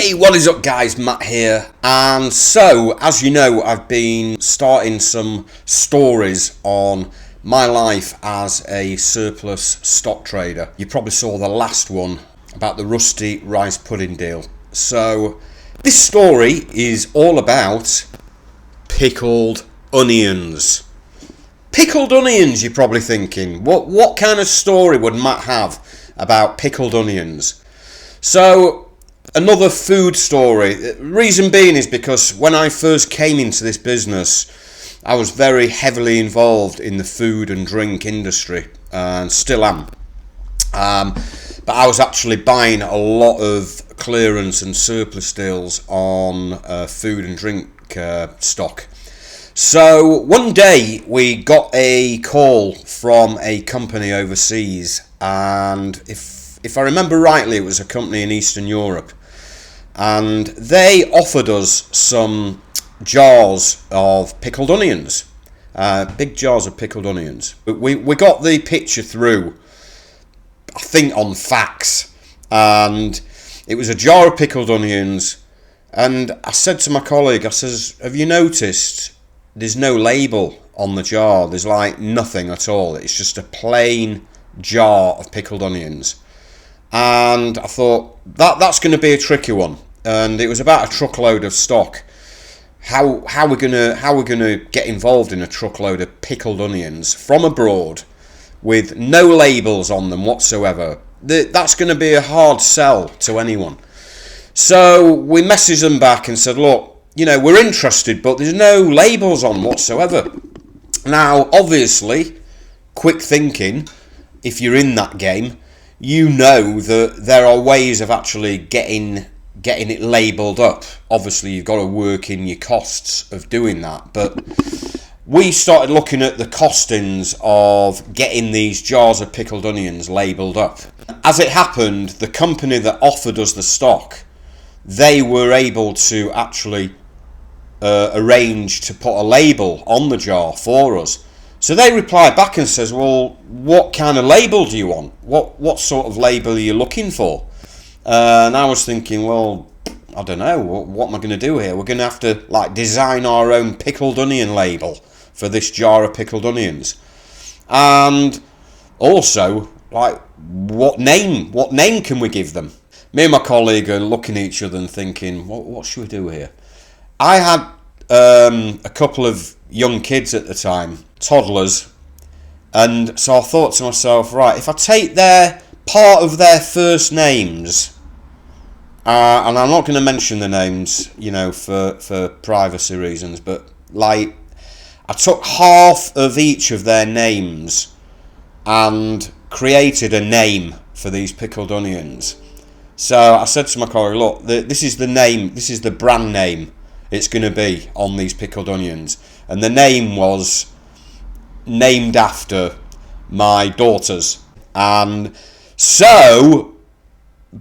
Hey, what is up guys, Matt here, and so as you know I've been starting some stories on my life as a surplus stock trader. You probably saw the last one about the rusty rice pudding deal. So this story is all about pickled onions. Pickled onions, you're probably thinking, what kind of story would Matt have about pickled onions? So another food story. Reason being is because when I first came into this business, I was very heavily involved in the food and drink industry, and still am. But I was actually buying a lot of clearance and surplus deals on food and drink stock. So one day we got a call from a company overseas, and if I remember rightly, it was a company in Eastern Europe. And they offered us some jars of pickled onions, big jars of pickled onions. We got the picture through, I think on fax, and it was a jar of pickled onions. And I said to my colleague, I says, have you noticed there's no label on the jar? There's like nothing at all. It's just a plain jar of pickled onions. And I thought that's going to be a tricky one, and it was about a truckload of stock. How we're gonna get involved in a truckload of pickled onions from abroad with no labels on them whatsoever? That's going to be a hard sell to anyone. So we messaged them back and said, look, you know, we're interested, but there's no labels on whatsoever. Now, obviously, quick thinking, if you're in that game, you know that there are ways of actually getting it labelled up. Obviously, you've got to work in your costs of doing that. But we started looking at the costings of getting these jars of pickled onions labelled up. As it happened, the company that offered us the stock, they were able to actually arrange to put a label on the jar for us. So they replied back and says, well, what kind of label do you want? What sort of label are you looking for? And I was thinking, well, I don't know, what am I going to do here? We're going to have to like design our own pickled onion label for this jar of pickled onions. And also, like, what name can we give them? Me and my colleague are looking at each other and thinking, what should we do here? I had a couple of young kids at the time, toddlers, and so I thought to myself, right, if I take part of their first names, and I'm not going to mention the names, you know, for privacy reasons, but like I took half of each of their names and created a name for these pickled onions. So I said to my colleague, look, this is the name, this is the brand name it's going to be on these pickled onions. And the name was named after my daughters. And so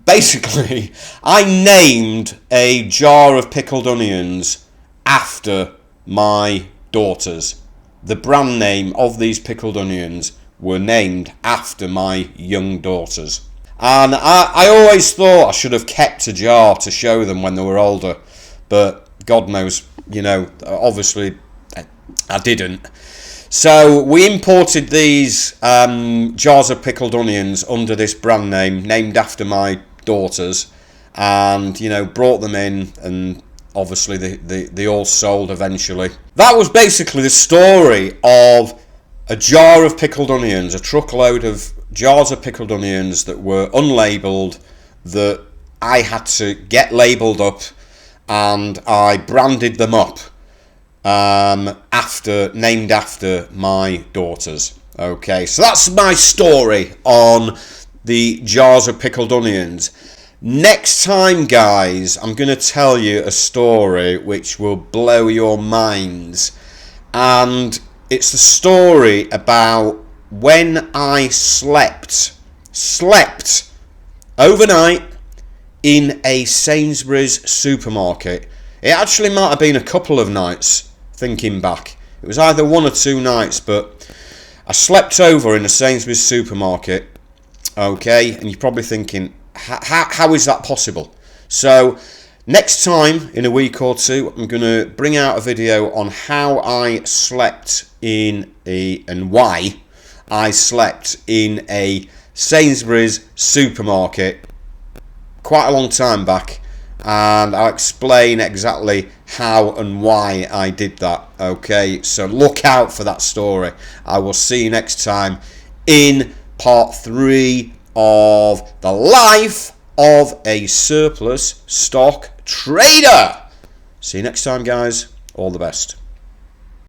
basically I named a jar of pickled onions after my daughters. The brand name of these pickled onions were named after my young daughters. And I always thought I should have kept a jar to show them when they were older, but God knows, you know, obviously I didn't. So we imported these jars of pickled onions under this brand name, named after my daughters, and, you know, brought them in, and obviously they all sold eventually. That was basically the story of a jar of pickled onions, a truckload of jars of pickled onions that were unlabelled, that I had to get labelled up, and I branded them up named after my daughters. Okay, so that's my story on the jars of pickled onions. Next time, guys, I'm going to tell you a story which will blow your minds, and it's the story about when I slept overnight in a Sainsbury's supermarket. It actually might have been a couple of nights, thinking back. It was either one or two nights, but I slept over in a Sainsbury's supermarket, okay, and you're probably thinking, how is that possible? So Next time, in a week or two, I'm going to bring out a video on how I slept and why I slept in a Sainsbury's supermarket quite a long time back, and I'll explain exactly how and why I did that. Okay, so look out for that story. I will see you next time in part 3 of the life of a surplus stock trader. See you next time, guys. All the best.